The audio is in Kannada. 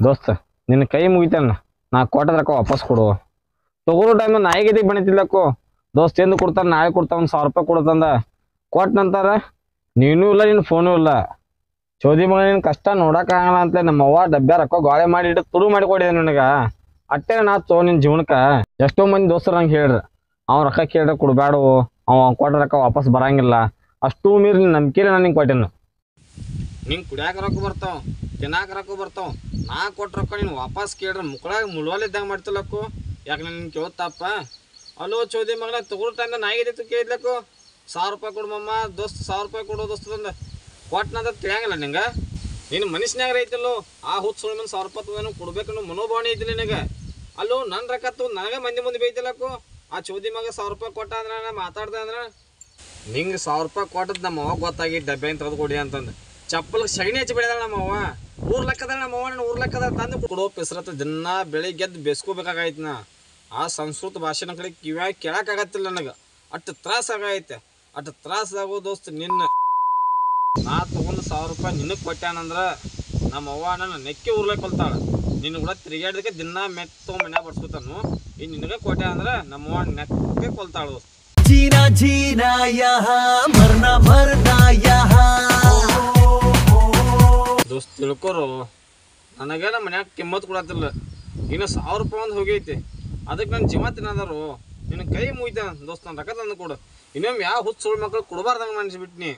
ದೋಸ್ತ ನಿನ್ನ ಕೈ ಮುಗಿತಾನ ನಾ ಕೊಟ್ಟದ ರೊಕ್ಕ ವಾಪಸ್ ಕೊಡು. ತಗೋರೋ ಟೈಮ್ ನಾಯಿಗೆ ಬಣಿತಿಲ್ಲಕ್ಕೋ. ದೋಸ್ತ ಎಂದು ಕೊಡ್ತಾನ, ನಾಳೆ ಕೊಡ್ತಾವ, ಒಂದು 1000 ರೂಪಾಯಿ ಕೊಡ್ತಂದ. ಕೊಟ್ಟ ನಂತರ ನೀನೂ ಇಲ್ಲ, ನಿನ್ನ ಫೋನು ಇಲ್ಲ. ಚೋದಿ ಮಗ ನಿನ್ನ ಕಷ್ಟ ನೋಡೋಕ್ಕಾಗಲ್ಲ ಅಂತ ನಮ್ಮ ಅವ್ವ ಡಬ್ಬ ರೊಕ್ಕ ಗಾಳೆ ಮಾಡಿ ಇಟ್ಟು ತುಡು ಮಾಡಿ ಕೊಡಿದೆ ನನಗೆ. ಅಟ್ಟೆ ನಾ ನಿನ್ನ ಜೀವನಕ್ಕೆ ಎಷ್ಟೋ ಮಂದಿ ದೋಸ್ತರು ನಂಗೆ ಹೇಳ್ರಿ, ಅವ ರೊಕ್ಕ ಕೇಳ್ರೆ ಕೊಡಬೇಡ, ಅವ ಕೊಟ್ಟ ರೊಕ್ಕ ವಾಪಸ್ ಬರಂಗಿಲ್ಲ. ಅಷ್ಟು ಮೀರಿ ನಿನ್ನ ನಂಬಿಕೆ ನಾನು ನಿಂಗೆ ಕೊಟ್ಟೆನು. ನಿಂಗೆ ಕುಡಿಯಾಕ ರೊಕ್ಕ ಬರ್ತಾವ, ತಿನ್ನಾಕ ರೊಕ್ಕ ಬರ್ತಾವ. ನಾ ಕೊಟ್ಟ ರೊಕ್ಕ ನೀನು ವಾಪಸ್ ಕೇಳ್ರೆ ಮುಕ್ಕಳಾಗ ಮುಳುವಲ್ಲಿದ್ದಂಗೆ ಮಾಡ್ತಿಲ್ಲಕ್ಕು. ಯಾಕೆ ನಾನು ಕೇಳ್ತಪ್ಪ? ಅಲ್ಲೋ ಚೋದಿ ಮಗನ, ತಗೊಳ್ಳೋ ಟೈಮ್ದಾಗ ನಾಯಿಗೆ ಕೇಳಿದ್ಲಕ್ಕು. 1000 ರೂಪಾಯಿ ಕೊಡು ಮಮ್ಮ ದೋಸ್ತ, 1000 ರೂಪಾಯಿ ಕೊಡು ದೋಸ್ತದಂದ. ಕೊಟ್ಟನಂತ ತಿಳಿಯಂಗಿಲ್ಲ ನಿಂಗೆ? ನಿನ್ನ ಮನುಷ್ಯನಾಗ ಐತಿಲ್ಲೋ ಆ ಹುಟ್ಟು ಸುಳ್ಳು ಮಂದಿ 1000 ರೂಪಾಯಿ ತಗೊಂಡು ಕೊಡ್ಬೇಕನ್ನೋ ಮನೋಭಾವನೆ ಐತಿ ನಿನಗೆ. ಅಲ್ಲೋ ನನ್ನ ರೊಕ್ಕ ತಗೊಂಡು ನನಗೆ ಮಂದಿ ಮುಂದೆ ಬೈತಿಲ್ಲಕ್ಕು. ಆ ಚೋದಿ ಮಗ 1000 ರೂಪಾಯಿ ಕೊಟ್ಟ ಅಂದ್ರೆ ನಾ ಮಾತಾಡ್ದೆ ಅಂದ್ರೆ ನಿಂಗೆ 1000 ರೂಪಾಯಿ ಕೊಟ್ಟದ್ದು ನಮ್ಮ ಅವ್ವ ಗೊತ್ತಾಗಿ ಡಬ್ಬೆನ ತೆಗೆದು ಕೊಡಿ ಅಂತಂದು ಚಪ್ಪಲ್ಗೆ ಸಗಣಿ ಹಚ್ಚಿ ಬೆಳೆದಾಳ ನಮ್ಮ ಅವ್ವ. ಊರ್ ಲೆಕ್ಕದ ನಮ್ಮ ಅವ್ವ, ನಾನು ಊರ್ ಲೆಕ್ಕದ ತಂದು ಕೊಡೋ ಪೆಸರತ್ತ ದಿನ ಬೆಳಿಗ್ಗೆದ್ದು ಬೇಸ್ಕೋಬೇಕಾಗೈತೆ. ನಾ ಆ ಸಂಸ್ಕೃತ ಭಾಷೆನ ಕಡೆ ಕಿವ್ಯಾಗ ಕೇಳಕ್ಕಾಗತ್ತಿಲ್ಲ ನನಗೆ. ಅಷ್ಟು ತ್ರಾಸ ಆಗೈತೆ. ಅಷ್ಟು ತ್ರಾಸದಾಗೋ ದೋಸ್ತ ನಿನ್ನ ನಾ ತೊಗೊಂಡು 1000 ರೂಪಾಯಿ ನಿನಗೆ ಕೊಟ್ಟಾನಂದ್ರೆ ನಮ್ಮ ಅವ್ವ ನನ್ನ ನೆಕ್ಕಿ ಊರ್ಲೆ ಕೊಲ್ತಾಳೆ. ನಿನ್ನ ಕೂಡ ತಿರುಗಾಡೋದಕ್ಕೆ ದಿನ ಮೆಕ್ ತೊಗೊಂಡು ಮನ್ಯಾಗ ಬಡ್ಸ್ಕೊತಾನು. ಇನ್ನು ನಿನಗೆ ಕೊಟ್ಟ ಅಂದ್ರೆ ನಮ್ಮ ಅವ್ವ ನೆಕ್ಕೆ ಕೊಲ್ತಾಳು ದೋಸ್ತ. जीना जीना यहाँ मरना मरना यहाँ. ದೋಸ್ತ ತಿಳ್ಕೊರು, ನನಗೆ ನಮ್ಮ ಮನ್ಯಾಗ ಕಿಮ್ಮತ್ತು ಕೊಡತ್ತಿಲ್ಲ. ಇನ್ನು 1000 ರೂಪಾಯಿ ಒಂದು ಹೋಗೈತಿ, ಅದಕ್ಕೆ ನನ್ನ ಜೀವ ತಿನ್ನೋದಾರು. ನಿನ್ನ ಕೈ ಮುಗಿತ ದೋಸ್ತ, ನನ್ನ ರೊಕ್ಕ ತಂದು ಕೊಡು. ಇನ್ನೊಮ್ಮೆ ಯಾವ ಹುಚ್ಚು ಸುಳ್ಳು ಮಕ್ಕಳು ಕೊಡಬಾರ್ದಂಗೆ ಮನ್ಸಿಬಿಟ್ನಿ.